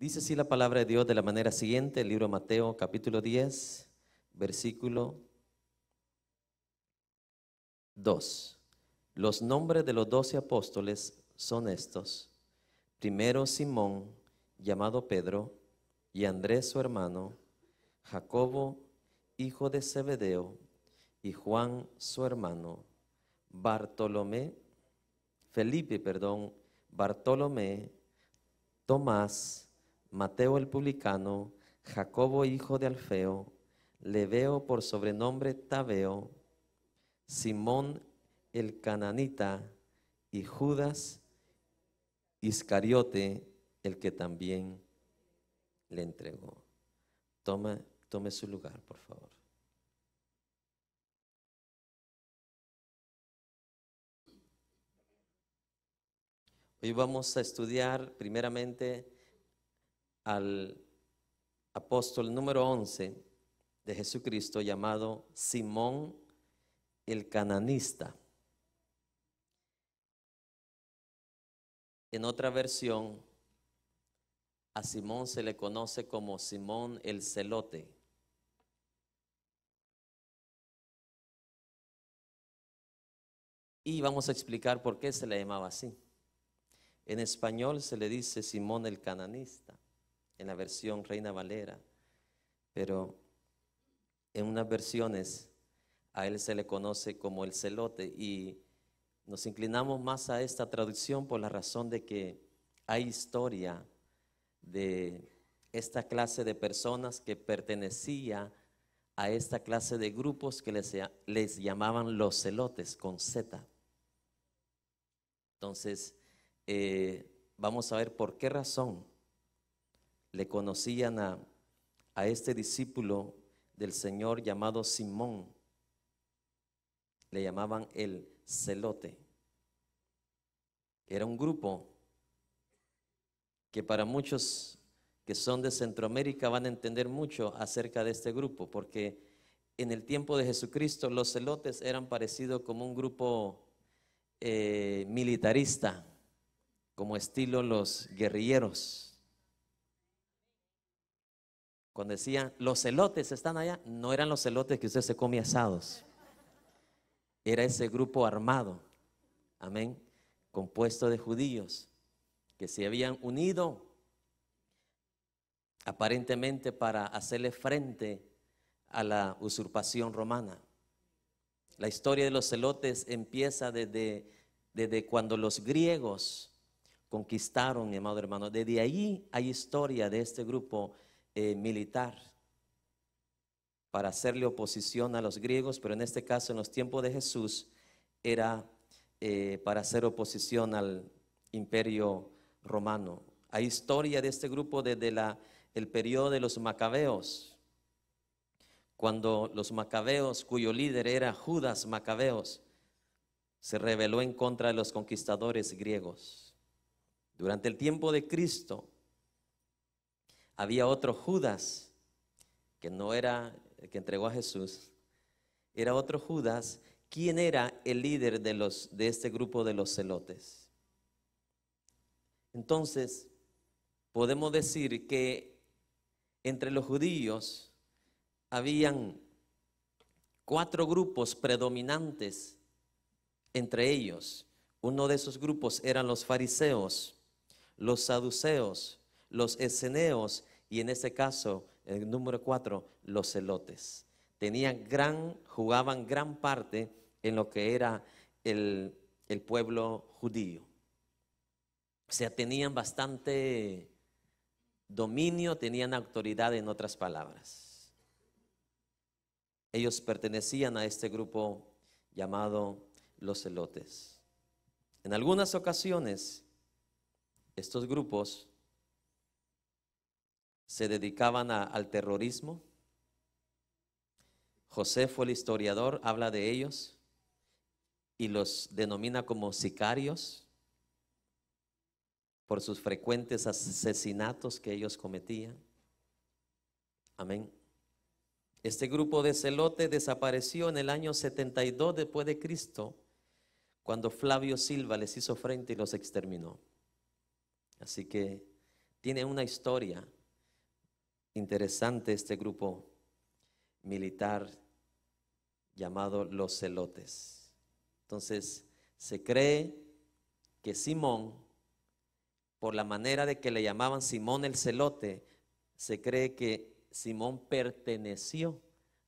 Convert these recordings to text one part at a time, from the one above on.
Dice así la palabra de Dios de la manera siguiente, el libro de Mateo, capítulo 10, versículo 2. Los nombres de los 12 apóstoles son estos. Primero Simón, llamado Pedro, y Andrés su hermano, Jacobo, hijo de Zebedeo, y Juan su hermano, Bartolomé, Tomás, Mateo el publicano, Jacobo hijo de Alfeo, Lebeo por sobrenombre Tadeo, Simón el cananita y Judas Iscariote, el que también le entregó. Tome su lugar, por favor. Hoy vamos a estudiar primeramente al apóstol número 11 de Jesucristo, llamado Simón el cananista. En otra versión, a Simón se le conoce como Simón el celote. Y vamos a explicar por qué se le llamaba así. En español se le dice Simón el cananista, en la versión Reina Valera, pero en unas versiones a él se le conoce como el celote, y nos inclinamos más a esta traducción por la razón de que hay historia de esta clase de personas que pertenecía a esta clase de grupos que les llamaban los celotes con Z. Entonces, vamos a ver por qué razón le conocían a este discípulo del Señor llamado Simón. Le llamaban el celote. Era un grupo que para muchos que son de Centroamérica van a entender mucho acerca de este grupo, porque en el tiempo de Jesucristo los celotes eran parecidos como un grupo militarista, como estilo los guerrilleros. Cuando decían los celotes están allá, no eran los celotes que usted se come asados, era ese grupo armado, amén, compuesto de judíos que se habían unido aparentemente para hacerle frente a la usurpación romana. La historia de los celotes empieza desde cuando los griegos conquistaron, mi amado hermano. Desde ahí hay historia de este grupo militar para hacerle oposición a los griegos, pero en este caso, en los tiempos de Jesús, era para hacer oposición al imperio romano. Hay historia de este grupo desde el periodo de los macabeos, cuando los macabeos, cuyo líder era Judas Macabeos, se rebeló en contra de los conquistadores griegos. Durante el tiempo de Cristo había otro Judas, que no era el que entregó a Jesús, era otro Judas, quien era el líder de este grupo de los celotes. Entonces, podemos decir que entre los judíos habían 4 grupos predominantes. Entre ellos, uno de esos grupos eran los fariseos, los saduceos, los esseneos y en este caso, el número 4, los celotes. Jugaban gran parte en lo que era el pueblo judío. O sea, tenían bastante dominio, tenían autoridad, en otras palabras. Ellos pertenecían a este grupo llamado los celotes. En algunas ocasiones, estos grupos se dedicaban al terrorismo. Josefo, el historiador, habla de ellos y los denomina como sicarios por sus frecuentes asesinatos que ellos cometían. Amén. Este grupo de celotes desapareció en el año 72 después de Cristo, cuando Flavio Silva les hizo frente y los exterminó. Así que tiene una historia interesante este grupo militar llamado los celotes. Entonces, se cree que Simón, por la manera de que le llamaban Simón el celote, se cree que Simón perteneció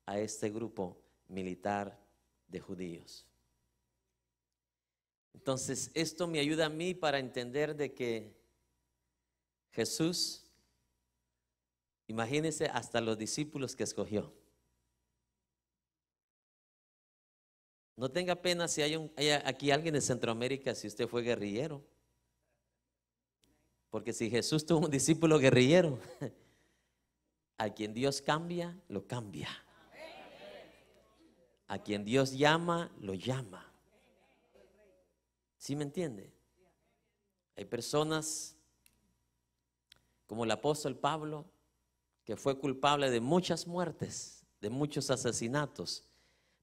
a este grupo militar de judíos. Entonces, esto me ayuda a mí para entender de que Jesús, imagínense hasta los discípulos que escogió. No tenga pena si hay aquí alguien de Centroamérica, si usted fue guerrillero. Porque si Jesús tuvo un discípulo guerrillero, a quien Dios cambia, lo cambia. A quien Dios llama, lo llama. ¿Sí me entiende? Hay personas como el apóstol Pablo, que fue culpable de muchas muertes, de muchos asesinatos,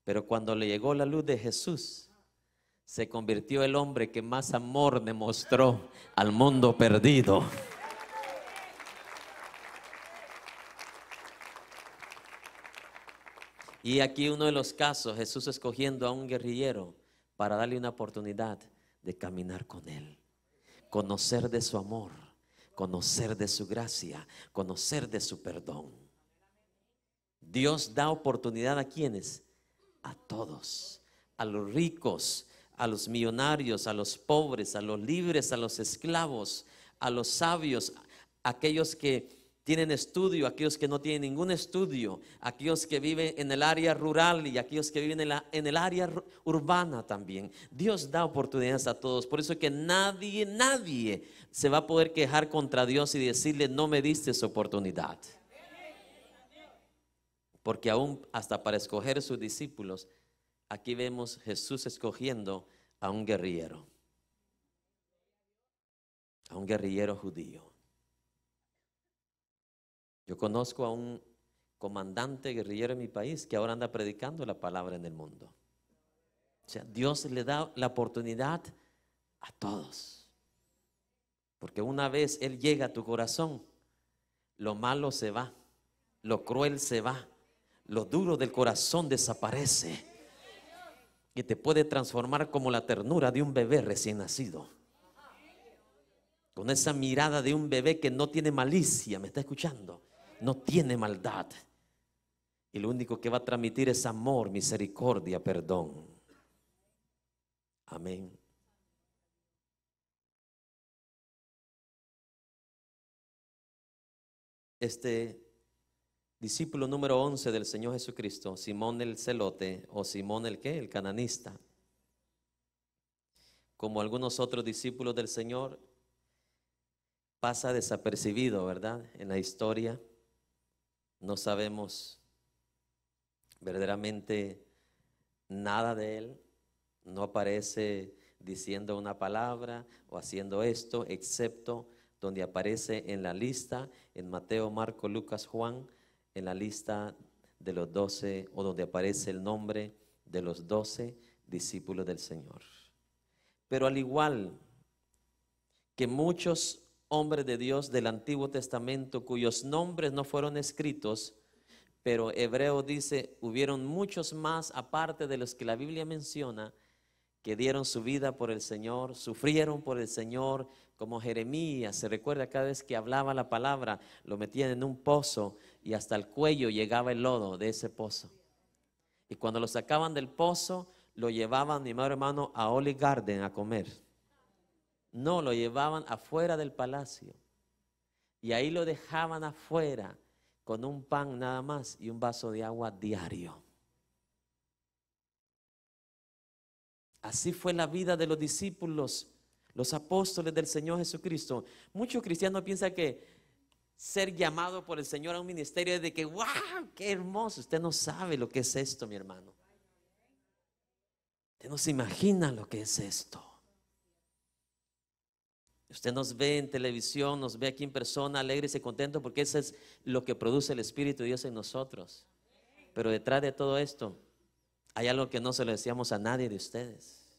pero cuando le llegó la luz de Jesús, se convirtió el hombre que más amor demostró al mundo perdido. Y aquí uno de los casos, Jesús escogiendo a un guerrillero para darle una oportunidad de caminar con él, conocer de su amor, conocer de su gracia, conocer de su perdón. Dios da oportunidad ¿a quiénes? A todos, a los ricos, a los millonarios, a los pobres, a los libres, a los esclavos, a los sabios, a aquellos que tienen estudio, aquellos que no tienen ningún estudio, aquellos que viven en el área rural y aquellos que viven en el área urbana también. Dios da oportunidades a todos. Por eso es que nadie se va a poder quejar contra Dios y decirle no me diste esa oportunidad. Porque aún hasta para escoger sus discípulos, aquí vemos Jesús escogiendo a un guerrillero judío. Yo conozco a un comandante guerrillero en mi país que ahora anda predicando la palabra en el mundo. O sea, Dios le da la oportunidad a todos. Porque una vez Él llega a tu corazón, lo malo se va, lo cruel se va, lo duro del corazón desaparece y te puede transformar como la ternura de un bebé recién nacido. Con esa mirada de un bebé que no tiene malicia, ¿me está escuchando? No tiene maldad. Y lo único que va a transmitir es amor, misericordia, perdón. Amén. Este discípulo número 11 del Señor Jesucristo, Simón el celote o Simón el ¿qué? El cananista. Como algunos otros discípulos del Señor, pasa desapercibido, ¿verdad? En la historia no sabemos verdaderamente nada de él. No aparece diciendo una palabra o haciendo esto, excepto donde aparece en la lista, en Mateo, Marco, Lucas, Juan, en la lista de los 12, o donde aparece el nombre de los 12 discípulos del Señor. Pero al igual que muchos hombres de Dios del Antiguo Testamento cuyos nombres no fueron escritos, pero Hebreo dice, hubieron muchos más aparte de los que la Biblia menciona, que dieron su vida por el Señor, sufrieron por el Señor, como Jeremías. Se recuerda, cada vez que hablaba la palabra, lo metían en un pozo y hasta el cuello llegaba el lodo de ese pozo. Y cuando lo sacaban del pozo, lo llevaban, mi madre hermano, a Olive Garden a comer. No, lo llevaban afuera del palacio. Y ahí lo dejaban afuera con un pan nada más y un vaso de agua diario. Así fue la vida de los discípulos, los apóstoles del Señor Jesucristo. Muchos cristianos piensan que ser llamado por el Señor a un ministerio es de que, wow, qué hermoso. Usted no sabe lo que es esto, mi hermano. Usted no se imagina lo que es esto. Usted nos ve en televisión, nos ve aquí en persona, alegres y contentos, porque eso es lo que produce el Espíritu de Dios en nosotros. Pero detrás de todo esto hay algo que no se lo decíamos a nadie de ustedes.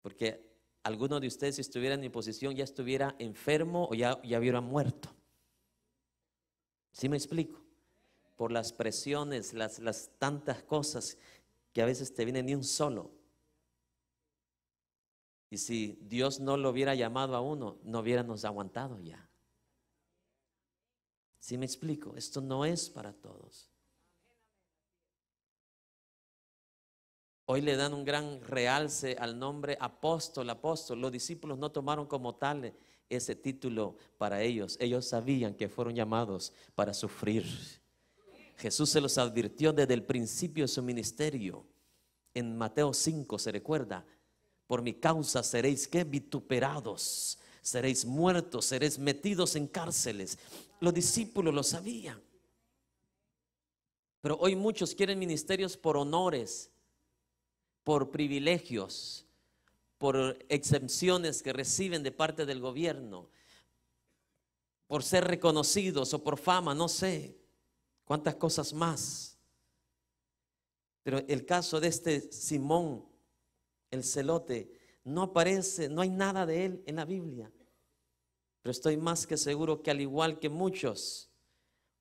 Porque alguno de ustedes, si estuviera en mi posición, ya estuviera enfermo o ya hubiera muerto. ¿Sí me explico? Por las presiones, las tantas cosas que a veces te vienen ni un solo. Y si Dios no lo hubiera llamado a uno, no hubiéramos aguantado ya. ¿Sí me explico? Esto no es para todos. Hoy le dan un gran realce al nombre apóstol, apóstol. Los discípulos no tomaron como tal ese título para ellos. Ellos sabían que fueron llamados para sufrir. Jesús se los advirtió desde el principio de su ministerio. En Mateo 5 se recuerda: por mi causa seréis ¿qué? Vituperados, seréis muertos, seréis metidos en cárceles. Los discípulos lo sabían. Pero hoy muchos quieren ministerios por honores, por privilegios, por exenciones que reciben de parte del gobierno, por ser reconocidos o por fama, no sé cuántas cosas más. Pero el caso de este Simón, el celote, no aparece, no hay nada de él en la Biblia. Pero estoy más que seguro que al igual que muchos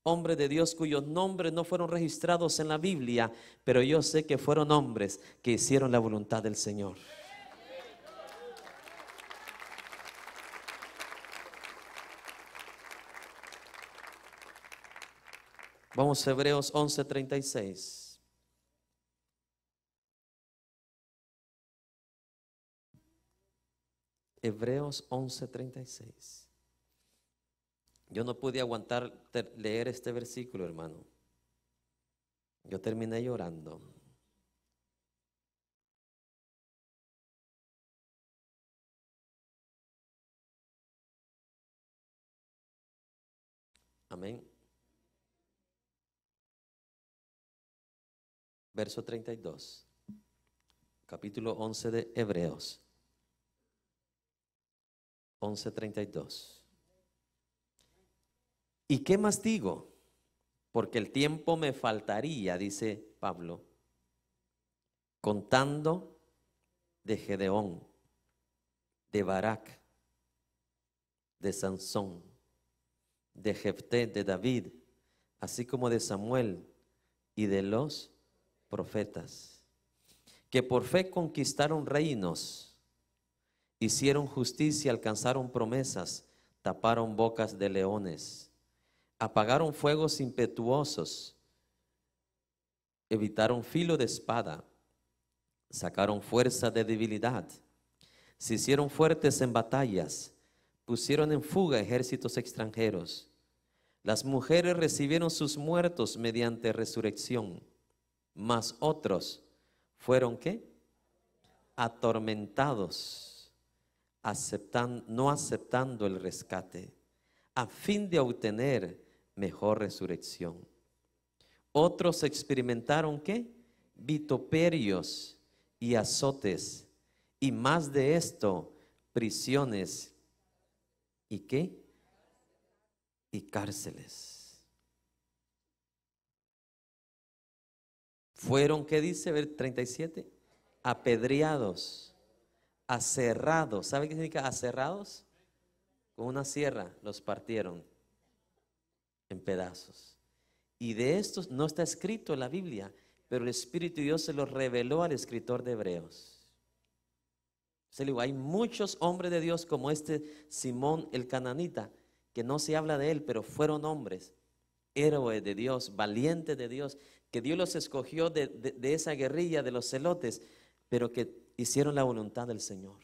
hombres de Dios cuyos nombres no fueron registrados en la Biblia, pero yo sé que fueron hombres que hicieron la voluntad del Señor. Vamos a Hebreos 11:36. Hebreos 11:36. Yo no pude aguantar leer este versículo, hermano. Yo terminé llorando. Amén. Verso 32. Capítulo 11 de Hebreos. 11:32. ¿Y qué más digo? Porque el tiempo me faltaría, dice Pablo, contando de Gedeón, de Barak, de Sansón, de Jefté, de David, así como de Samuel y de los profetas, que por fe conquistaron reinos, hicieron justicia, alcanzaron promesas, taparon bocas de leones, apagaron fuegos impetuosos, evitaron filo de espada, sacaron fuerza de debilidad, se hicieron fuertes en batallas, pusieron en fuga ejércitos extranjeros. Las mujeres recibieron sus muertos mediante resurrección, mas otros fueron ¿qué? Atormentados, no aceptando el rescate, a fin de obtener mejor resurrección. Otros experimentaron ¿qué? Vituperios y azotes, y más de esto, prisiones y ¿qué? Y cárceles. Fueron, ¿qué dice? Ver 37, apedreados, aserrados. ¿Sabe qué significa aserrados? Con una sierra los partieron en pedazos. Y de estos no está escrito en la Biblia, pero el Espíritu de Dios se lo reveló al escritor de Hebreos. Hay muchos hombres de Dios como este Simón el cananita, que no se habla de él, pero fueron hombres, héroes de Dios, valientes de Dios, que Dios los escogió de esa guerrilla de los celotes, pero que hicieron la voluntad del Señor.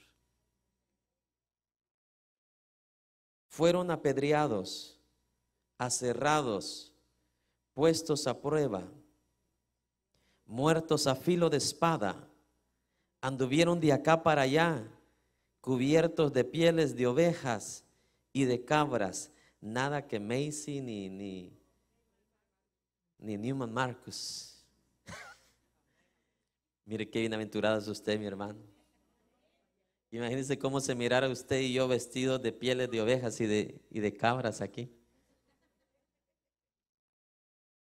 Fueron apedreados, aserrados, puestos a prueba, muertos a filo de espada, anduvieron de acá para allá, cubiertos de pieles de ovejas y de cabras. Nada que Macy ni Newman Marcus. Mire qué bienaventurado es usted, mi hermano. Imagínese cómo se mirara usted y yo vestidos de pieles de ovejas y de cabras aquí.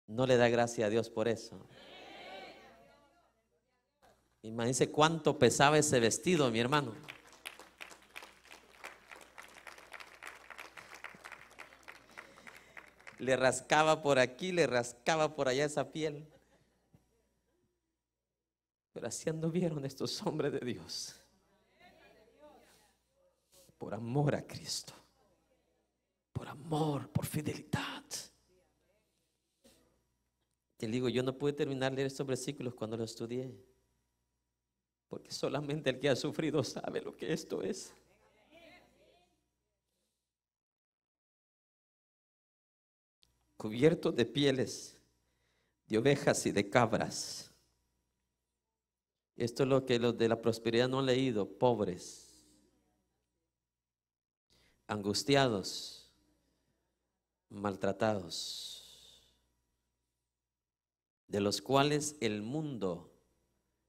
No le da gracia a Dios por eso. Imagínese cuánto pesaba ese vestido, mi hermano. Le rascaba por aquí, le rascaba por allá esa piel. Pero así anduvieron estos hombres de Dios. Por amor a Cristo. Por amor, por fidelidad. Te digo, yo no pude terminar de leer estos versículos cuando los estudié. Porque solamente el que ha sufrido sabe lo que esto es. Cubiertos de pieles de ovejas y de cabras. Esto es lo que los de la prosperidad no han leído. Pobres, angustiados, maltratados, de los cuales el mundo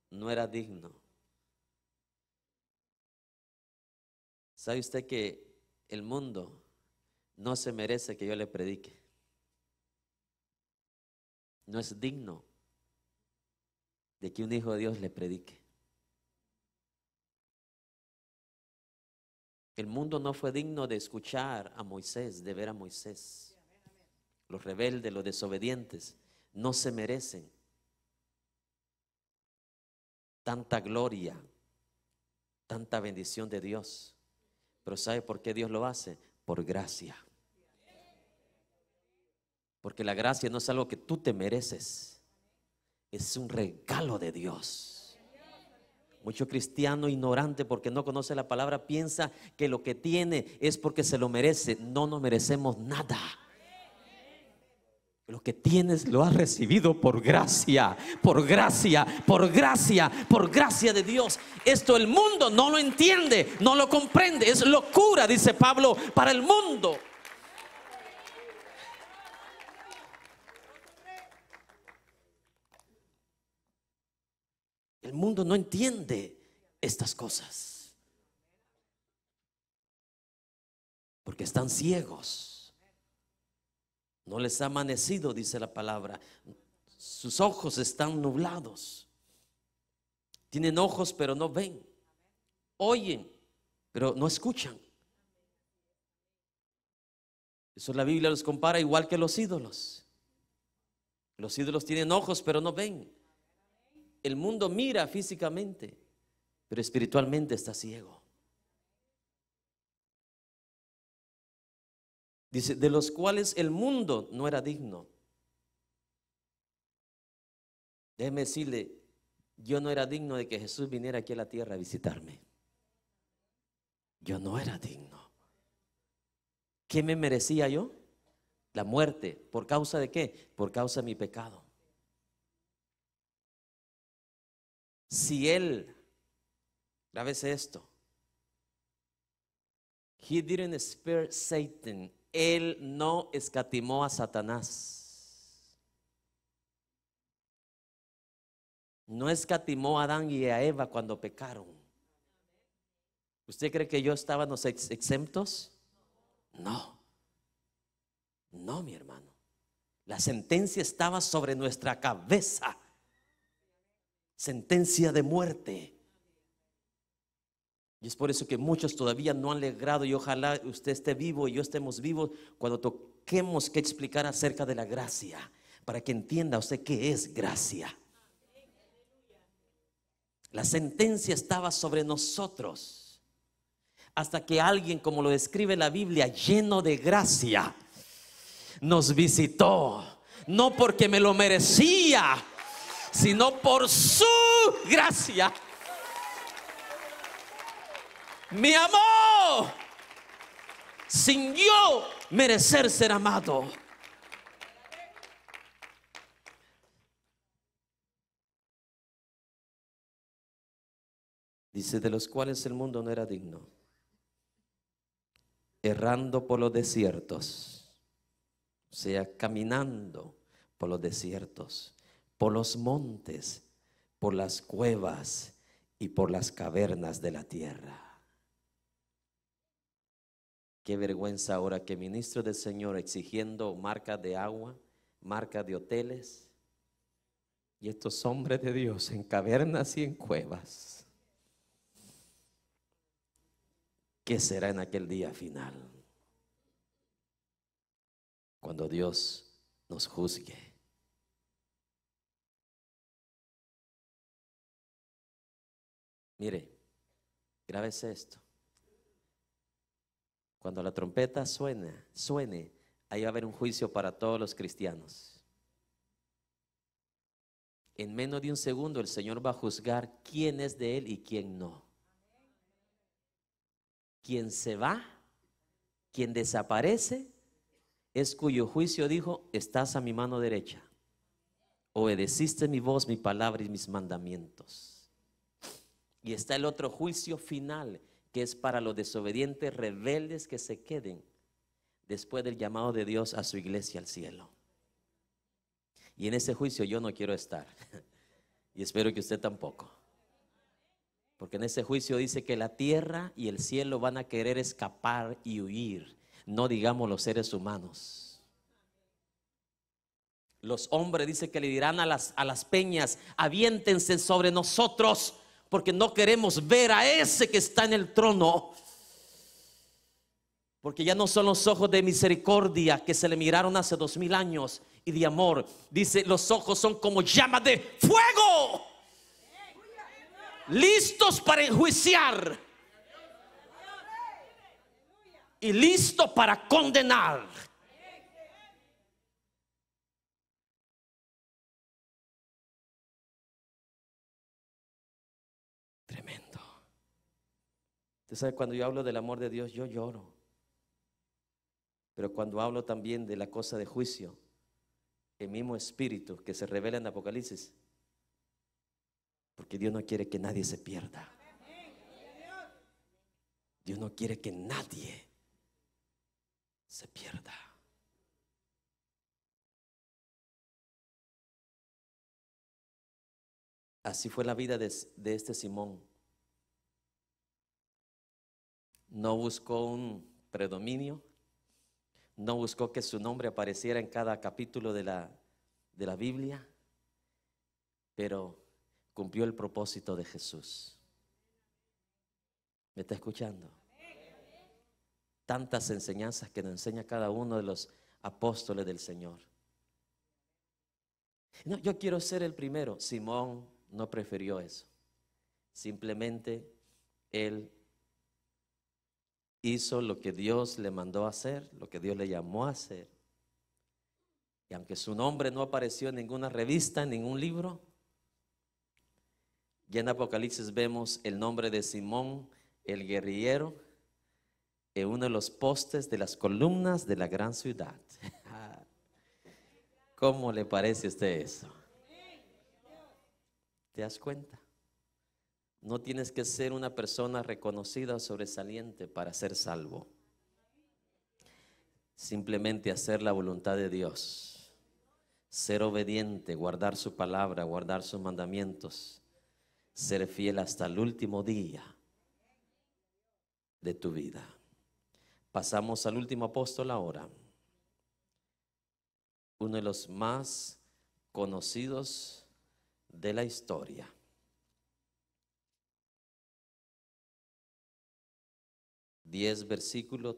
no era digno. ¿Sabe usted que el mundo no se merece que yo le predique? No es digno de que un hijo de Dios le predique. El mundo no fue digno de escuchar a Moisés, de ver a Moisés. Los rebeldes, los desobedientes, no se merecen tanta gloria, tanta bendición de Dios. Pero ¿sabe por qué Dios lo hace? Por gracia. Porque la gracia no es algo que tú te mereces, es un regalo de Dios. Mucho cristiano ignorante, porque no conoce la palabra, piensa que lo que tiene es porque se lo merece. No nos merecemos nada. Lo que tienes lo has recibido por gracia, por gracia, por gracia, por gracia de Dios. Esto el mundo no lo entiende, no lo comprende. Es locura, dice Pablo, para el mundo. El mundo no entiende estas cosas porque están ciegos. No les ha amanecido, dice la palabra. Sus ojos están nublados. Tienen ojos pero no ven. Oyen pero no escuchan. Eso la Biblia los compara igual que los ídolos. Los ídolos tienen ojos pero no ven. El mundo mira físicamente, pero espiritualmente está ciego. Dice, de los cuales el mundo no era digno. Déjeme decirle, yo no era digno de que Jesús viniera aquí a la tierra a visitarme. Yo no era digno. ¿Qué me merecía yo? La muerte. ¿Por causa de qué? Por causa de mi pecado. Si Él, grábese esto, He didn't spare Satan. Él no escatimó a Satanás. No escatimó a Adán y a Eva cuando pecaron. ¿Usted cree que yo estábamos exentos? No. No, mi hermano. La sentencia estaba sobre nuestra cabeza. Sentencia de muerte. Y es por eso que muchos todavía no han logrado, y ojalá usted esté vivo y yo estemos vivos cuando toquemos que explicar acerca de la gracia, para que entienda usted qué es gracia. La sentencia estaba sobre nosotros hasta que alguien, como lo describe la Biblia, lleno de gracia, nos visitó. No porque me lo merecía, sino por su gracia. Me amó sin yo merecer ser amado. Dice, de los cuales el mundo no era digno, errando por los desiertos, o sea, caminando por los desiertos, por los montes, por las cuevas y por las cavernas de la tierra. Qué vergüenza ahora que ministros del Señor exigiendo marcas de agua, marcas de hoteles, y estos hombres de Dios en cavernas y en cuevas. ¿Qué será en aquel día final? Cuando cuando Dios nos juzgue. Mire, grábese esto. Cuando la trompeta suene, ahí va a haber un juicio para todos los cristianos. En menos de un segundo el Señor va a juzgar quién es de Él y quién no. Quien se va, quien desaparece, es cuyo juicio dijo: estás a mi mano derecha, obedeciste mi voz, mi palabra y mis mandamientos. Y está el otro juicio final, que es para los desobedientes rebeldes que se queden después del llamado de Dios a su iglesia al cielo. Y en ese juicio yo no quiero estar, y espero que usted tampoco, porque en ese juicio dice que la tierra y el cielo van a querer escapar y huir, no digamos los seres humanos. Los hombres, dice que le dirán a las peñas: aviéntense sobre nosotros, porque no queremos ver a ese que está en el trono. Porque ya no son los ojos de misericordia que se le miraron hace 2000 años y de amor. Dice, los ojos son como llamas de fuego, listos para enjuiciar y listos para condenar. Tremendo. Usted sabe, cuando yo hablo del amor de Dios, yo lloro. Pero cuando hablo también de la cosa de juicio, el mismo espíritu que se revela en Apocalipsis, porque Dios no quiere que nadie se pierda. Dios no quiere que nadie se pierda. Así fue la vida de este Simón. No buscó un predominio, no buscó que su nombre apareciera en cada capítulo de la Biblia, pero cumplió el propósito de Jesús. ¿Me está escuchando? Tantas enseñanzas que nos enseña cada uno de los apóstoles del Señor. No, yo quiero ser el primero. Simón no prefirió eso. Simplemente él hizo lo que Dios le mandó a hacer, lo que Dios le llamó a hacer. Y aunque su nombre no apareció en ninguna revista, en ningún libro, ya en Apocalipsis vemos el nombre de Simón, el guerrillero, en uno de los postes de las columnas de la gran ciudad. ¿Cómo le parece a usted eso? ¿Te das cuenta? No tienes que ser una persona reconocida o sobresaliente para ser salvo. Simplemente hacer la voluntad de Dios, ser obediente, guardar su palabra, guardar sus mandamientos, ser fiel hasta el último día de tu vida. Pasamos al último apóstol ahora, uno de los más conocidos de la historia. Versículo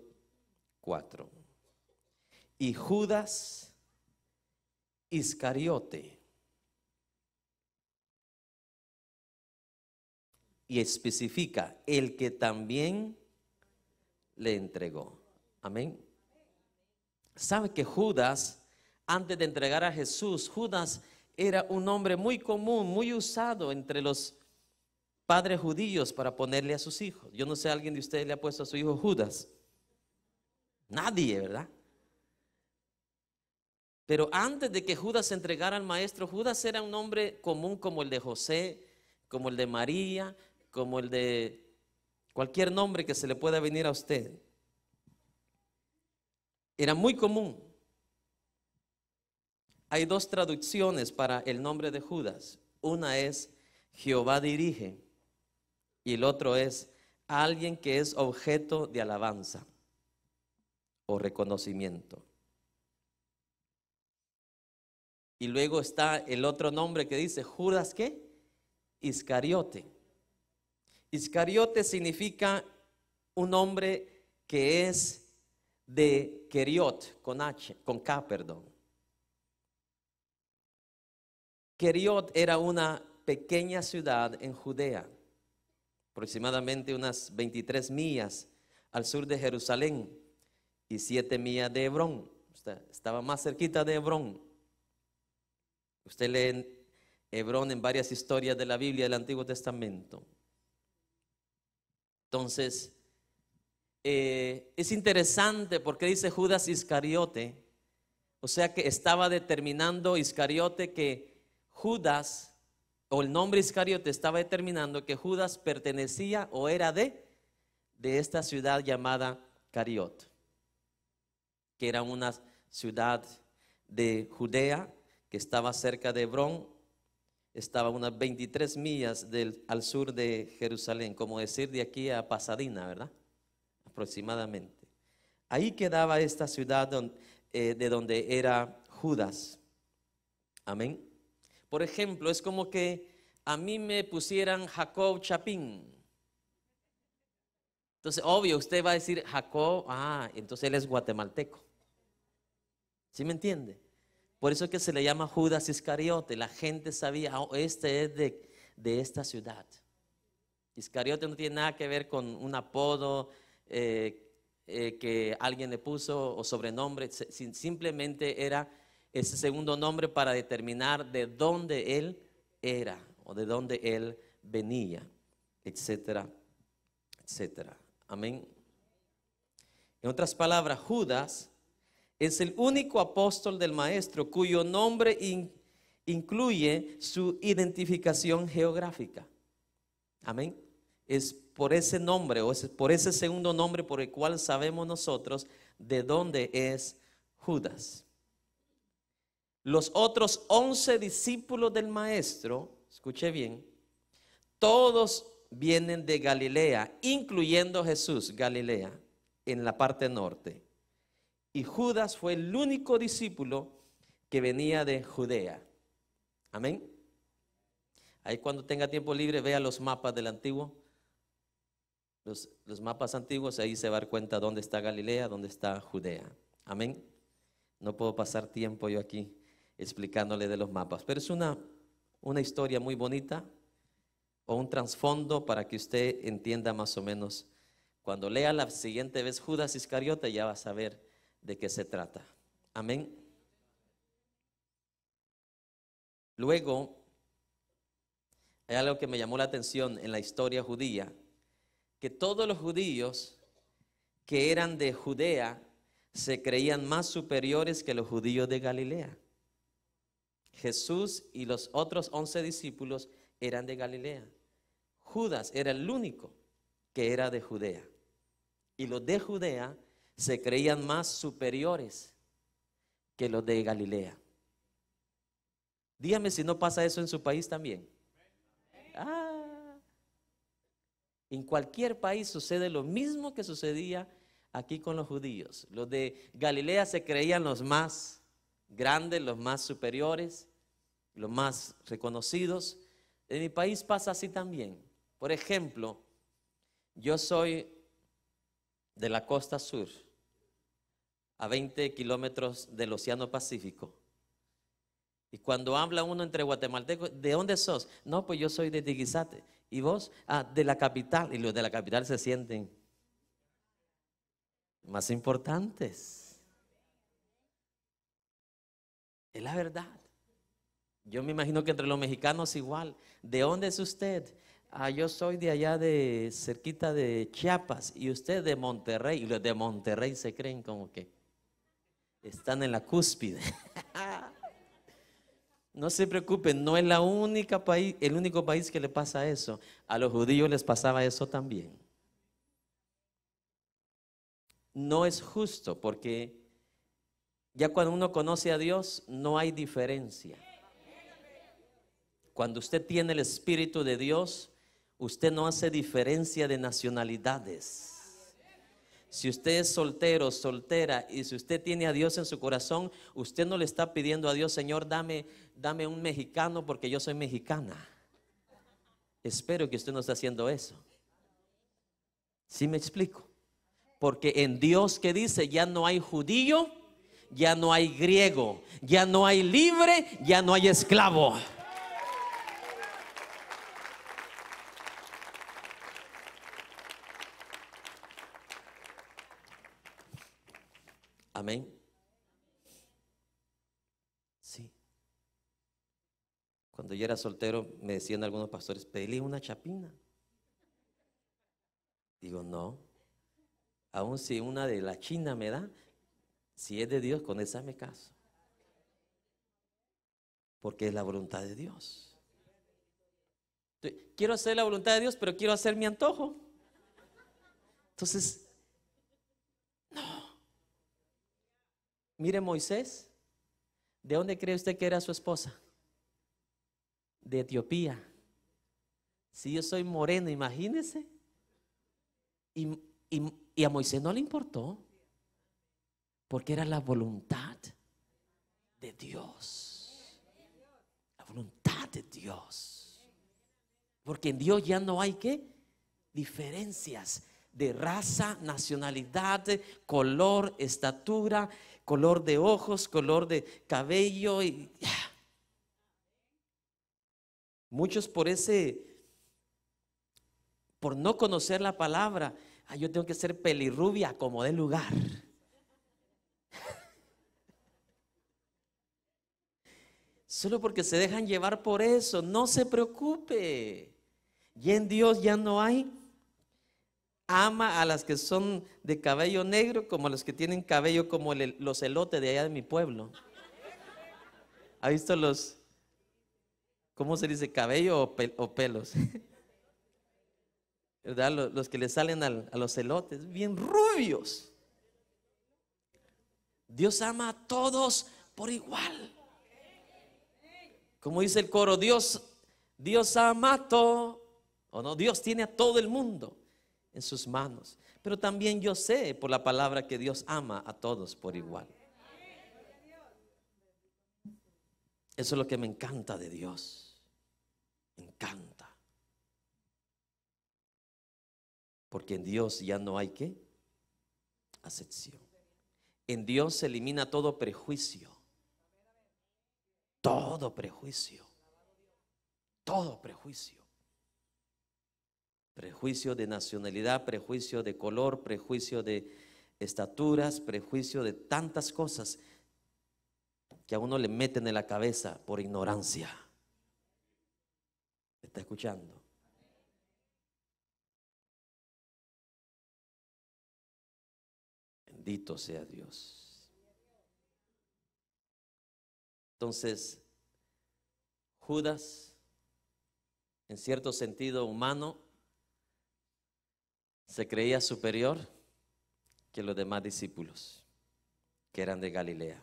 4. Y Judas Iscariote, y especifica, el que también le entregó. Amén. ¿Sabe que Judas, antes de entregar a Jesús, Judas era un nombre muy común, muy usado entre los padres judíos para ponerle a sus hijos? Yo no sé, ¿alguien de ustedes le ha puesto a su hijo Judas? Nadie, ¿verdad? Pero antes de que Judas se entregara al maestro, Judas era un nombre común como el de José, como el de María, como el de cualquier nombre que se le pueda venir a usted. Era muy común. Hay dos traducciones para el nombre de Judas. Una es Jehová dirige y el otro es alguien que es objeto de alabanza o reconocimiento. Y luego está el otro nombre que dice Judas, ¿qué? Iscariote. Iscariote significa un hombre que es de Keriot, con K, perdón. Keriot era una pequeña ciudad en Judea, aproximadamente unas 23 millas al sur de Jerusalén y 7 millas de Hebrón. Estaba más cerquita de Hebrón. Usted lee Hebrón en varias historias de la Biblia del Antiguo Testamento. Entonces, es interesante porque dice Judas Iscariote, o sea que estaba determinando Iscariote que Judas, o el nombre Iscariote estaba determinando que Judas pertenecía o era de esta ciudad llamada Cariot, que era una ciudad de Judea que estaba cerca de Hebrón, estaba unas 23 millas al sur de Jerusalén, como decir de aquí a Pasadena, ¿verdad? Aproximadamente. Ahí quedaba esta ciudad de donde era Judas. Amén. Por ejemplo, es como que a mí me pusieran Jacob Chapín. Entonces, obvio, usted va a decir Jacob, entonces él es guatemalteco. ¿Sí me entiende? Por eso es que se le llama Judas Iscariote. La gente sabía, este es de esta ciudad. Iscariote no tiene nada que ver con un apodo que alguien le puso o sobrenombre. Simplemente era ese segundo nombre para determinar de dónde él era o de dónde él venía, etcétera, etcétera. Amén. En otras palabras, Judas es el único apóstol del Maestro cuyo nombre incluye su identificación geográfica. Amén. Es por ese nombre o es por ese segundo nombre por el cual sabemos nosotros de dónde es Judas. Los otros 11 discípulos del Maestro, escuche bien, todos vienen de Galilea, incluyendo Jesús, Galilea, en la parte norte. Y Judas fue el único discípulo que venía de Judea. Amén. Ahí cuando tenga tiempo libre, vea los mapas del antiguo. Los mapas antiguos, ahí se va a dar cuenta dónde está Galilea, dónde está Judea. Amén. No puedo pasar tiempo yo aquí explicándole de los mapas, pero es una historia muy bonita o un trasfondo para que usted entienda más o menos. Cuando lea la siguiente vez Judas Iscariote ya va a saber de qué se trata. Amén. Luego, hay algo que me llamó la atención en la historia judía, que todos los judíos que eran de Judea se creían más superiores que los judíos de Galilea. Jesús y los otros 11 discípulos eran de Galilea. Judas era el único que era de Judea. Y los de Judea se creían más superiores que los de Galilea. Dígame si no pasa eso en su país también. En cualquier país sucede lo mismo que sucedía aquí con los judíos. Los de Galilea se creían los más grandes, los más superiores, los más reconocidos. En mi país pasa así también. Por ejemplo, yo soy de la costa sur, a 20 kilómetros del Océano Pacífico. Y cuando habla uno entre guatemaltecos, ¿de dónde sos? No, pues yo soy de Tiguizate. ¿Y vos? De la capital. Y los de la capital se sienten más importantes. Es la verdad. Yo me imagino que entre los mexicanos igual. ¿De dónde es usted? Yo soy de allá de cerquita de Chiapas. Y usted de Monterrey. Y los de Monterrey se creen como que están en la cúspide. No se preocupen, no es el único país que le pasa eso. A los judíos les pasaba eso también. No es justo porque ya cuando uno conoce a Dios no hay diferencia. Cuando usted tiene el Espíritu de Dios, usted no hace diferencia de nacionalidades. Si usted es soltero, soltera, y si usted tiene a Dios en su corazón, usted no le está pidiendo a Dios, Señor, dame un mexicano porque yo soy mexicana. Espero que usted no esté haciendo eso. ¿Sí me explico? Porque en Dios, que dice, ya no hay judío, ya no hay griego, ya no hay libre, ya no hay esclavo. Amén. Sí. Cuando yo era soltero, me decían algunos pastores, pedile una chapina. Digo, no. Aún si una de la China me da, si es de Dios, con esa me caso. Porque es la voluntad de Dios. Entonces, quiero hacer la voluntad de Dios, pero quiero hacer mi antojo. Entonces, no. Mire Moisés, ¿de dónde cree usted que era su esposa? De Etiopía. Si yo soy moreno, imagínese. Y a Moisés no le importó, porque era la voluntad de Dios. La voluntad de Dios. Porque en Dios ya no hay ¿qué? Diferencias de raza, nacionalidad, color, estatura, color de ojos, color de cabello y muchos por no conocer la palabra, yo tengo que ser pelirrubia como de lugar. Solo porque se dejan llevar por eso, no se preocupe. Y en Dios ya no hay. Ama a las que son de cabello negro como a los que tienen cabello como los elotes de allá de mi pueblo. ¿Ha visto cómo se dice, cabello o pelos? ¿Verdad? Los que le salen a los elotes, bien rubios. Dios ama a todos por igual. Como dice el coro, Dios ama a todo, o no, Dios tiene a todo el mundo en sus manos. Pero también yo sé por la palabra que Dios ama a todos por igual. Eso es lo que me encanta de Dios. Me encanta. Porque en Dios ya no hay ¿qué? Acepción. En Dios se elimina todo prejuicio. Todo prejuicio. Todo prejuicio. Prejuicio de nacionalidad, prejuicio de color, prejuicio de estaturas, prejuicio de tantas cosas que a uno le meten en la cabeza por ignorancia. ¿Me está escuchando? Bendito sea Dios. Entonces, Judas, en cierto sentido humano, se creía superior que los demás discípulos que eran de Galilea.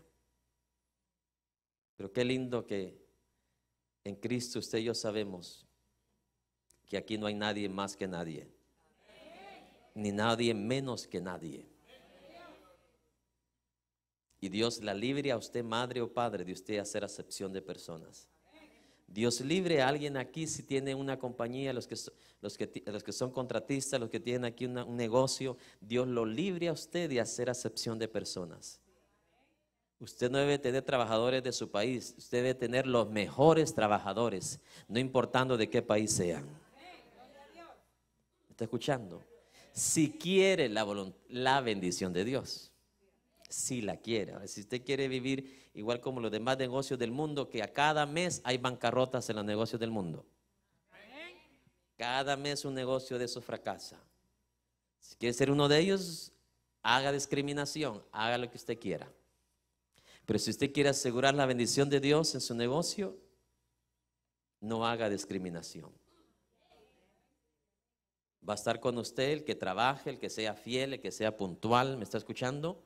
Pero qué lindo que en Cristo usted y yo sabemos que aquí no hay nadie más que nadie, ni nadie menos que nadie. Y Dios la libre a usted, madre o padre, de usted hacer acepción de personas. Dios libre a alguien aquí si tiene una compañía, los que son contratistas, los que tienen aquí un negocio. Dios lo libre a usted de hacer acepción de personas. Usted no debe tener trabajadores de su país, usted debe tener los mejores trabajadores, no importando de qué país sean. ¿Está escuchando? Si quiere la bendición de Dios, si la quiere. Si usted quiere vivir igual como los demás negocios del mundo, que a cada mes hay bancarrotas en los negocios del mundo. Cada mes un negocio de esos fracasa. Si quiere ser uno de ellos, haga discriminación, haga lo que usted quiera. Pero si usted quiere asegurar la bendición de Dios en su negocio, no haga discriminación. Va a estar con usted el que trabaje, el que sea fiel, el que sea puntual. ¿Me está escuchando?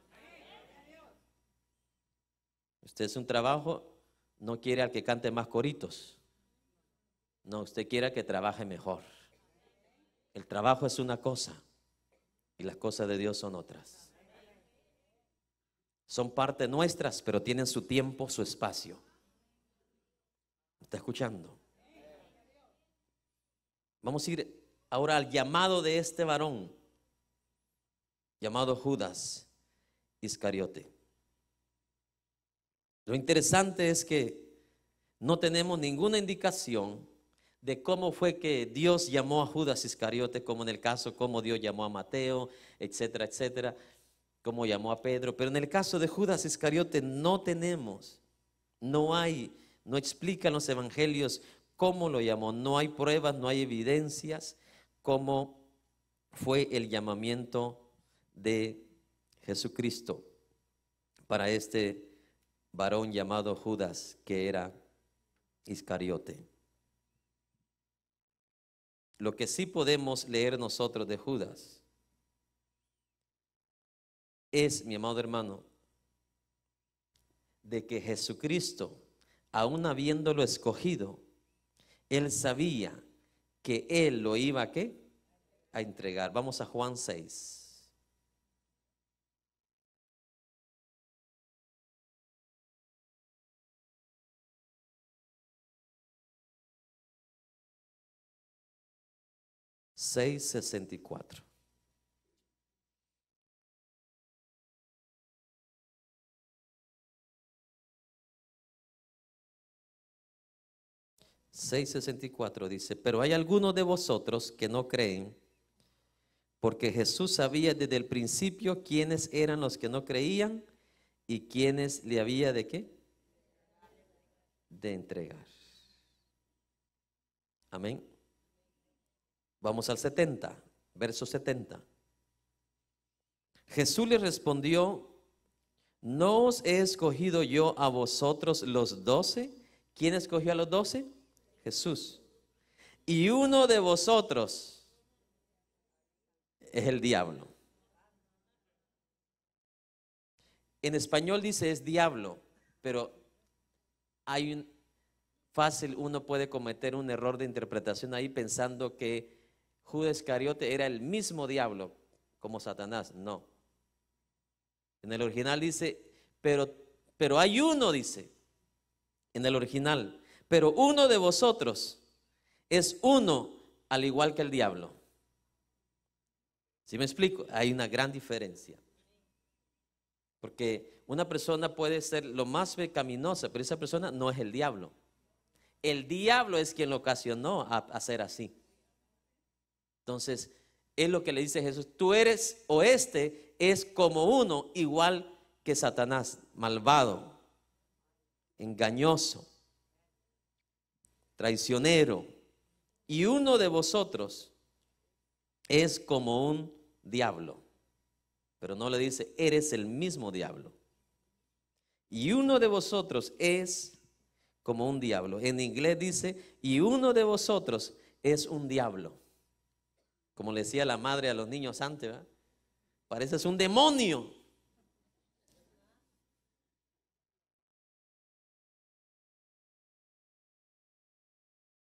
Usted es un trabajo, no quiere al que cante más coritos. No, usted quiere que trabaje mejor. El trabajo es una cosa y las cosas de Dios son otras. Son parte nuestras, pero tienen su tiempo, su espacio. ¿Está escuchando? Vamos a ir ahora al llamado de este varón. llamado Judas Iscariote. Lo interesante es que no tenemos ninguna indicación de cómo fue que Dios llamó a Judas Iscariote, como en el caso cómo Dios llamó a Mateo, etcétera, etcétera, cómo llamó a Pedro. Pero en el caso de Judas Iscariote no tenemos, no explican los evangelios cómo lo llamó, no hay pruebas, no hay evidencias cómo fue el llamamiento de Jesucristo para este varón llamado Judas, que era Iscariote. Lo que sí podemos leer nosotros de Judas es, mi amado hermano, de que Jesucristo, aún habiéndolo escogido, él sabía que él lo iba ¿a qué? A entregar. Vamos a Juan 6. $6.64. $6.64 dice: pero hay algunos de vosotros que no creen, porque Jesús sabía desde el principio quiénes eran los que no creían y quiénes le había de qué, de entregar. Amén. Vamos al 70, verso 70. Jesús le respondió: ¿no os he escogido yo a vosotros los 12? ¿Quién escogió a los 12? Jesús. Y uno de vosotros es el diablo. En español dice es diablo, pero fácil uno puede cometer un error de interpretación ahí pensando que Judas Iscariote era el mismo diablo como Satanás. No. En el original dice, pero hay uno, dice, en el original, pero uno de vosotros es uno al igual que el diablo. ¿Sí me explico? Hay una gran diferencia. Porque una persona puede ser lo más pecaminosa, pero esa persona no es el diablo. El diablo es quien lo ocasionó a ser así. Entonces, es lo que le dice Jesús: tú eres, o este es como uno igual que Satanás, malvado, engañoso, traicionero. Y uno de vosotros es como un diablo. Pero no le dice, eres el mismo diablo. Y uno de vosotros es como un diablo. En inglés dice, y uno de vosotros es un diablo. Como le decía la madre a los niños antes, ¿verdad? Pareces un demonio.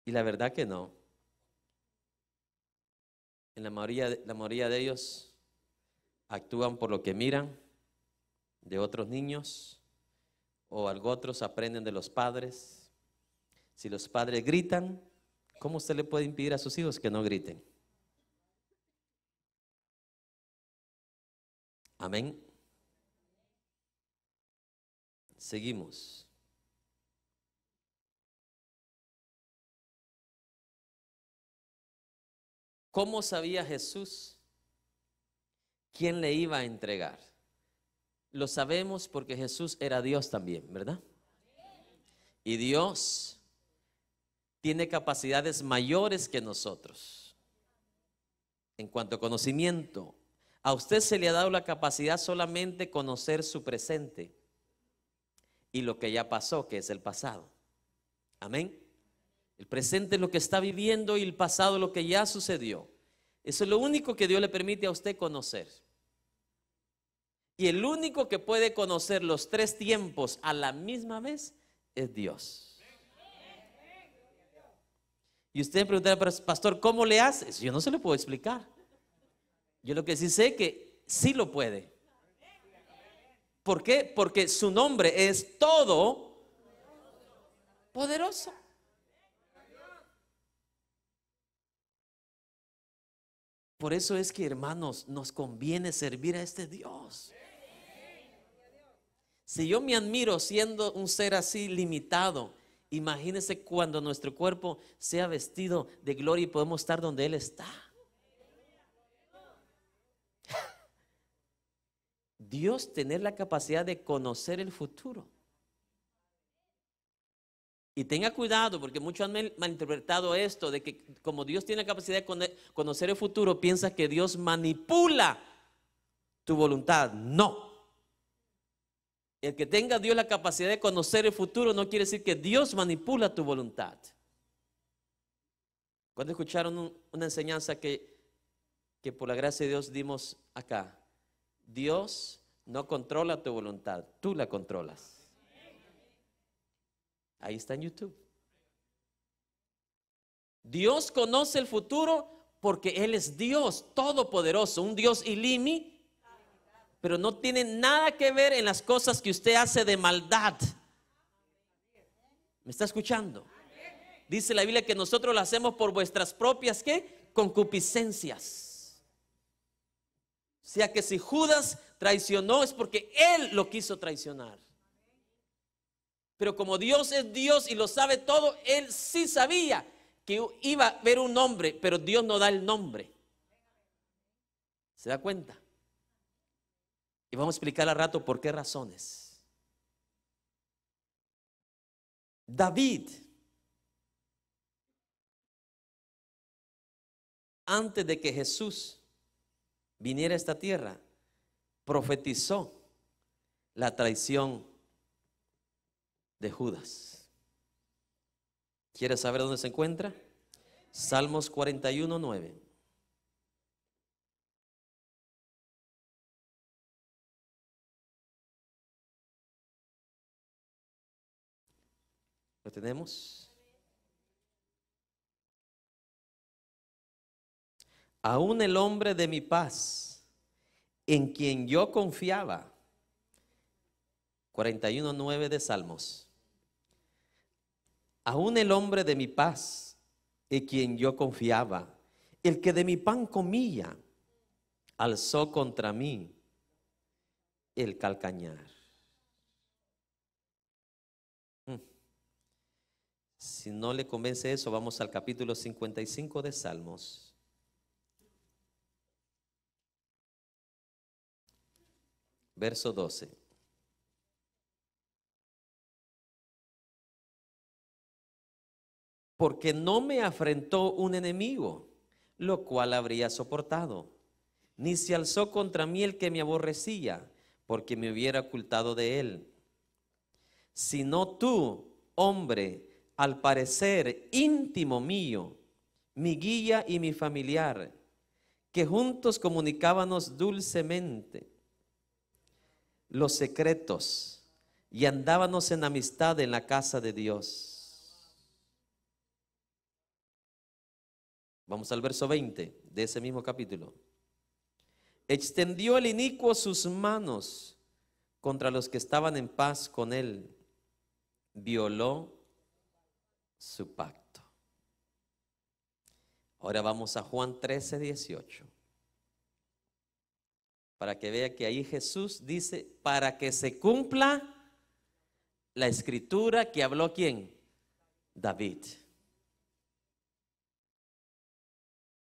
Y la verdad que no. En la mayoría de ellos actúan por lo que miran de otros niños, o algo otros aprenden de los padres. Si los padres gritan, ¿cómo usted le puede impedir a sus hijos que no griten? Amén. Seguimos. ¿Cómo sabía Jesús quién le iba a entregar? Lo sabemos porque Jesús era Dios también, ¿verdad? Y Dios tiene capacidades mayores que nosotros en cuanto a conocimiento. A usted se le ha dado la capacidad solamente conocer su presente y lo que ya pasó, que es el pasado. Amén. El presente es lo que está viviendo y el pasado lo que ya sucedió. Eso es lo único que Dios le permite a usted conocer. Y el único que puede conocer los tres tiempos a la misma vez es Dios. Y usted me preguntará, pastor, ¿cómo le haces? Yo no se lo puedo explicar. Yo lo que sí sé es que sí lo puede. ¿Por qué? Porque su nombre es todopoderoso. Por eso es que, hermanos, nos conviene servir a este Dios. Si yo me admiro siendo un ser así limitado, imagínense cuando nuestro cuerpo sea vestido de gloria y podemos estar donde Él está. Dios tener la capacidad de conocer el futuro. Y tenga cuidado, porque muchos han malinterpretado esto, de que como Dios tiene la capacidad de conocer el futuro, piensa que Dios manipula tu voluntad. No. El que tenga Dios la capacidad de conocer el futuro no quiere decir que Dios manipula tu voluntad. Cuando escucharon una enseñanza que por la gracia de Dios dimos acá, Dios no controla tu voluntad, tú la controlas. Ahí está en YouTube. Dios conoce el futuro porque Él es Dios todopoderoso, un Dios ilimitado, pero no tiene nada que ver en las cosas que usted hace de maldad. ¿Me está escuchando? Dice la Biblia que nosotros lo hacemos por vuestras propias, ¿qué? Concupiscencias. O sea que si Judas traicionó es porque él lo quiso traicionar. Pero como Dios es Dios y lo sabe todo, Él sí sabía que iba a haber un nombre, pero Dios no da el nombre. ¿Se da cuenta? Y vamos a explicar al rato por qué razones. David, antes de que Jesús viniera a esta tierra, profetizó la traición de Judas. ¿Quieres saber dónde se encuentra? Salmos 41:9. ¿Lo tenemos? Aún el hombre de mi paz, en quien yo confiaba. 41:9 de Salmos. Aún el hombre de mi paz, en quien yo confiaba, el que de mi pan comía, alzó contra mí el calcañar. Si no le convence eso, vamos al capítulo 55 de Salmos. Verso 12. Porque no me afrentó un enemigo, lo cual habría soportado, ni se alzó contra mí el que me aborrecía, porque me hubiera ocultado de él. Sino tú, hombre, al parecer íntimo mío, mi guía y mi familiar, que juntos comunicábamos dulcemente los secretos y andábamos en amistad en la casa de Dios. Vamos al verso 20 de ese mismo capítulo. Extendió el inicuo sus manos contra los que estaban en paz con él. Violó su pacto. Ahora vamos a Juan 13:18. Para que vea que ahí Jesús dice, para que se cumpla la escritura que habló ¿quién? David.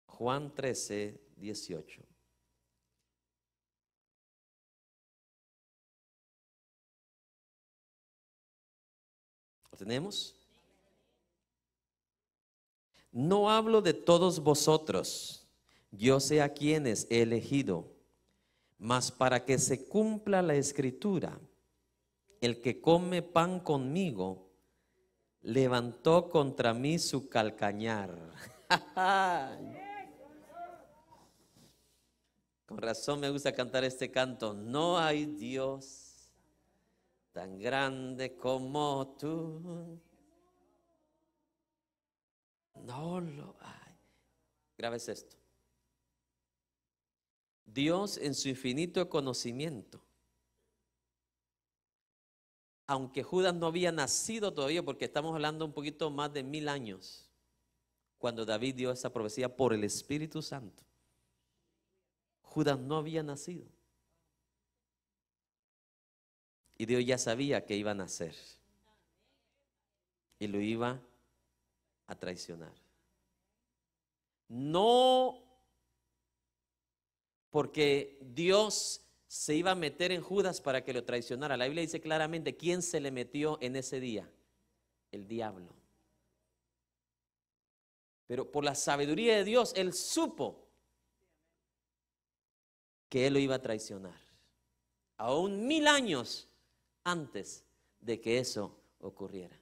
Juan 13:18. ¿Lo tenemos? No hablo de todos vosotros, yo sé a quienes he elegido, mas para que se cumpla la escritura, el que come pan conmigo, levantó contra mí su calcañar. Con razón me gusta cantar este canto. No hay Dios tan grande como tú. No lo hay. Grabes esto. Dios en su infinito conocimiento, aunque Judas no había nacido todavía, porque estamos hablando un poquito más de 1000 años, cuando David dio esa profecía por el Espíritu Santo. Judas no había nacido. Y Dios ya sabía que iba a nacer. Y lo iba a traicionar. No porque Dios se iba a meter en Judas para que lo traicionara. La Biblia dice claramente quién se le metió en ese día: el diablo. Pero por la sabiduría de Dios, él supo que él lo iba a traicionar, aún 1000 años antes de que eso ocurriera.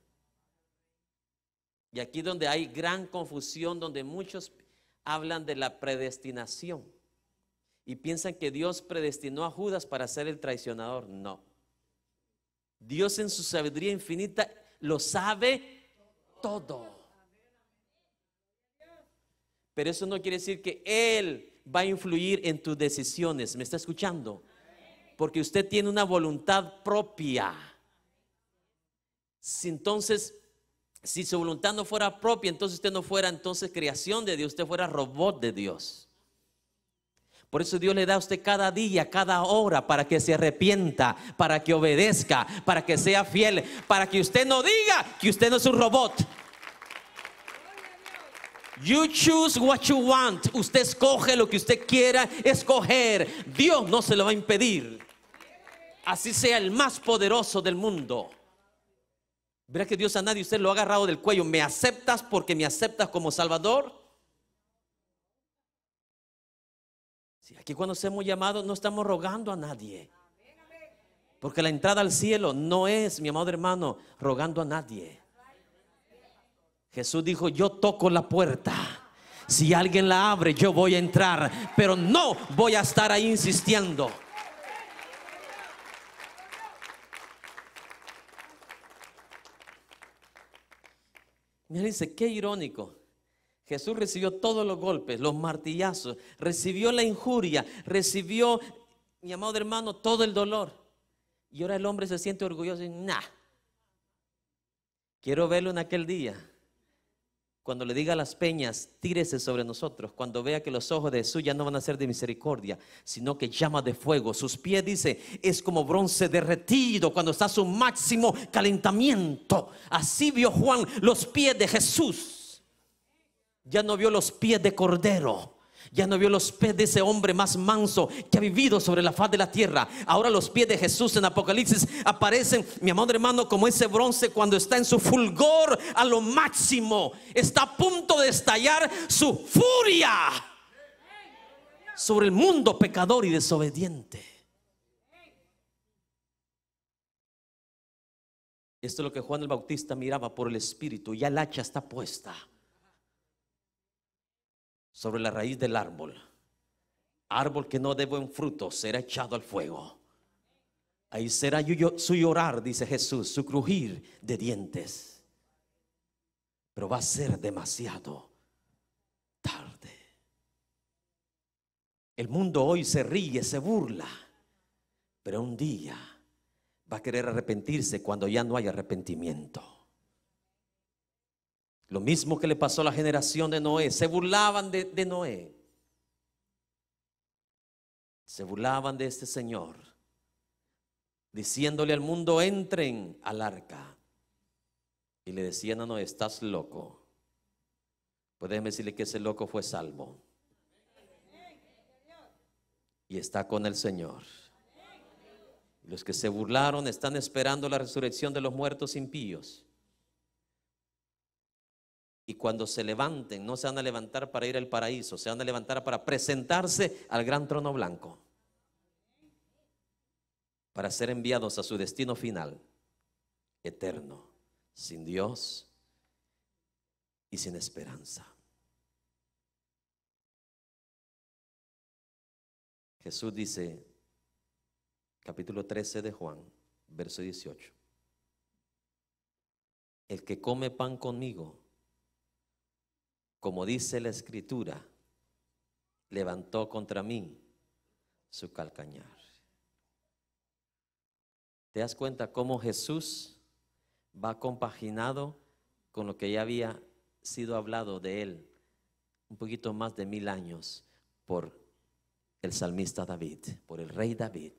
Y aquí donde hay gran confusión, donde muchos hablan de la predestinación y piensan que Dios predestinó a Judas para ser el traicionador. No. Dios en su sabiduría infinita lo sabe todo. Pero eso no quiere decir que Él va a influir en tus decisiones. ¿Me está escuchando? Porque usted tiene una voluntad propia. Si su voluntad no fuera propia, entonces usted no fuera creación de Dios, usted fuera robot de Dios. Por eso Dios le da a usted cada día, cada hora, para que se arrepienta, para que obedezca, para que sea fiel, para que usted no diga que usted no es un robot. You choose what you want. Usted escoge lo que usted quiera escoger. Dios no se lo va a impedir. Así sea el más poderoso del mundo. Verá que Dios a nadie usted lo ha agarrado del cuello. ¿Me aceptas porque me aceptas como Salvador? Sí, aquí cuando somos llamados no estamos rogando a nadie. Porque la entrada al cielo no es, mi amado hermano, rogando a nadie. Jesús dijo: yo toco la puerta. Si alguien la abre, yo voy a entrar. Pero no voy a estar ahí insistiendo. Mira, dice, qué irónico. Jesús recibió todos los golpes, los martillazos, recibió la injuria, recibió, mi amado hermano, todo el dolor. Y ahora el hombre se siente orgulloso y nah. Quiero verlo en aquel día, cuando le diga a las peñas: tírese sobre nosotros. Cuando vea que los ojos de Jesús ya no van a ser de misericordia, sino que llama de fuego. Sus pies, dice, es como bronce derretido cuando está a su máximo calentamiento. Así vio Juan los pies de Jesús. Ya no vio los pies de cordero. Ya no vio los pies de ese hombre más manso que ha vivido sobre la faz de la tierra. Ahora los pies de Jesús en Apocalipsis aparecen, mi amado hermano, como ese bronce cuando está en su fulgor a lo máximo. Está a punto de estallar su furia sobre el mundo pecador y desobediente. Esto es lo que Juan el Bautista miraba por el Espíritu. Ya el hacha está puesta sobre la raíz del árbol. Árbol que no dé buen fruto será echado al fuego. Ahí será su llorar, dice Jesús, su crujir de dientes. Pero va a ser demasiado tarde. El mundo hoy se ríe, se burla, pero un día va a querer arrepentirse cuando ya no hay arrepentimiento. Lo mismo que le pasó a la generación de Noé. Se burlaban de Noé. Se burlaban de este señor, diciéndole al mundo: entren al arca. Y le decían a Noé: estás loco. Pues déjeme decirle que ese loco fue salvo y está con el Señor. Los que se burlaron están esperando la resurrección de los muertos impíos. Y cuando se levanten, no se van a levantar para ir al paraíso, se van a levantar para presentarse al gran trono blanco, para ser enviados a su destino final, eterno, sin Dios y sin esperanza. Jesús dice, capítulo 13 de Juan, verso 18: el que come pan conmigo, como dice la Escritura, levantó contra mí su calcañar. ¿Te das cuenta cómo Jesús va compaginado con lo que ya había sido hablado de él un poquito más de 1000 años por el salmista David, por el rey David.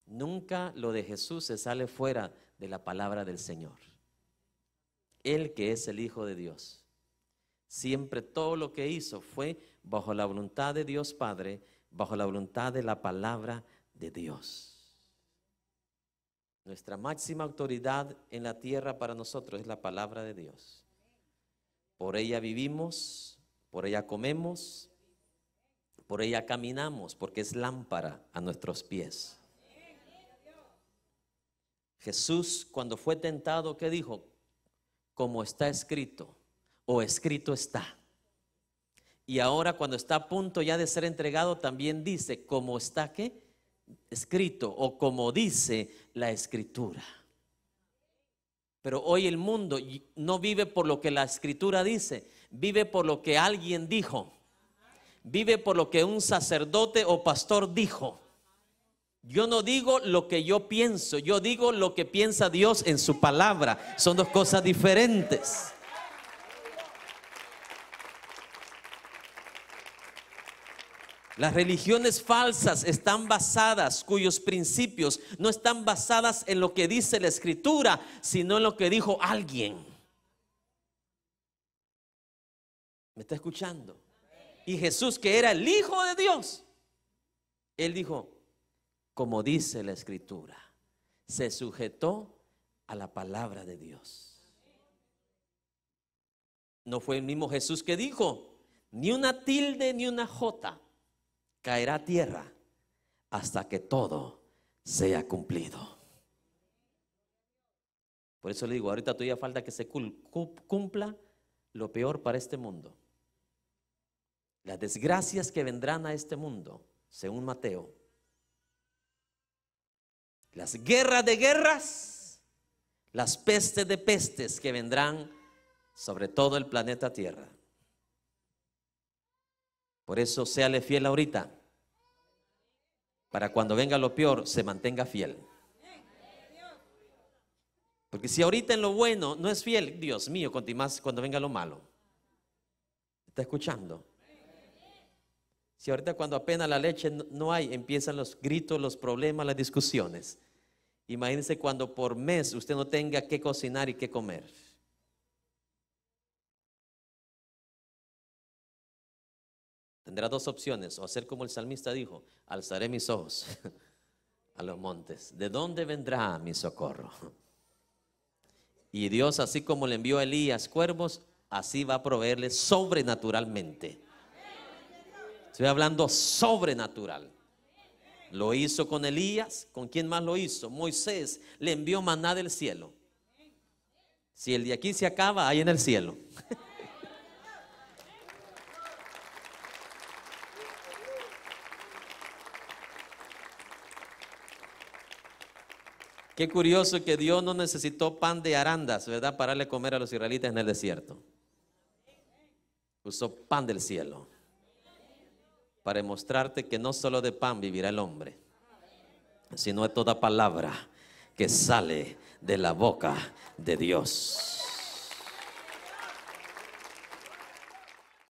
Nunca lo de Jesús se sale fuera de la palabra del Señor. Él que es el Hijo de Dios. Siempre todo lo que hizo fue bajo la voluntad de Dios Padre, bajo la voluntad de la palabra de Dios. Nuestra máxima autoridad en la tierra para nosotros es la palabra de Dios. Por ella vivimos, por ella comemos, por ella caminamos, porque es lámpara a nuestros pies. Jesús, cuando fue tentado, ¿qué dijo? Como está escrito, o escrito está. Y ahora cuando está a punto ya de ser entregado, también dice, como está, ¿qué? Escrito, o como dice la Escritura. Pero hoy el mundo no vive por lo que la Escritura dice, vive por lo que alguien dijo. Vive por lo que un sacerdote o pastor dijo. Yo no digo lo que yo pienso, yo digo lo que piensa Dios en su palabra. Son dos cosas diferentes. Las religiones falsas están basadas, cuyos principios no están basadas en lo que dice la Escritura, sino en lo que dijo alguien. ¿Me está escuchando? Y Jesús, que era el Hijo de Dios, Él dijo, como dice la Escritura, se sujetó a la palabra de Dios. No fue el mismo Jesús que dijo, ni una tilde ni una jota caerá a tierra hasta que todo sea cumplido. Por eso le digo, ahorita todavía falta que se cumpla lo peor para este mundo. Las desgracias que vendrán a este mundo, según Mateo. Las guerras de guerras, las pestes de pestes que vendrán sobre todo el planeta Tierra. Por eso séale fiel ahorita, para cuando venga lo peor se mantenga fiel. Porque si ahorita en lo bueno no es fiel, Dios mío, más cuando venga lo malo. ¿Está escuchando? Si ahorita cuando apenas la leche no hay, empiezan los gritos, los problemas, las discusiones. Imagínense cuando por mes usted no tenga que cocinar y que comer. Tendrá dos opciones, o hacer como el salmista dijo, alzaré mis ojos a los montes. ¿De dónde vendrá mi socorro? Y Dios, así como le envió a Elías cuervos, así va a proveerle sobrenaturalmente. Estoy hablando sobrenatural. Lo hizo con Elías. ¿Con quién más lo hizo? Moisés le envió maná del cielo. Si el de aquí se acaba, hay en el cielo. Qué curioso que Dios no necesitó pan de arandas, ¿verdad? Para darle a comer a los israelitas en el desierto. Usó pan del cielo para demostrarte que no solo de pan vivirá el hombre, sino de toda palabra que sale de la boca de Dios.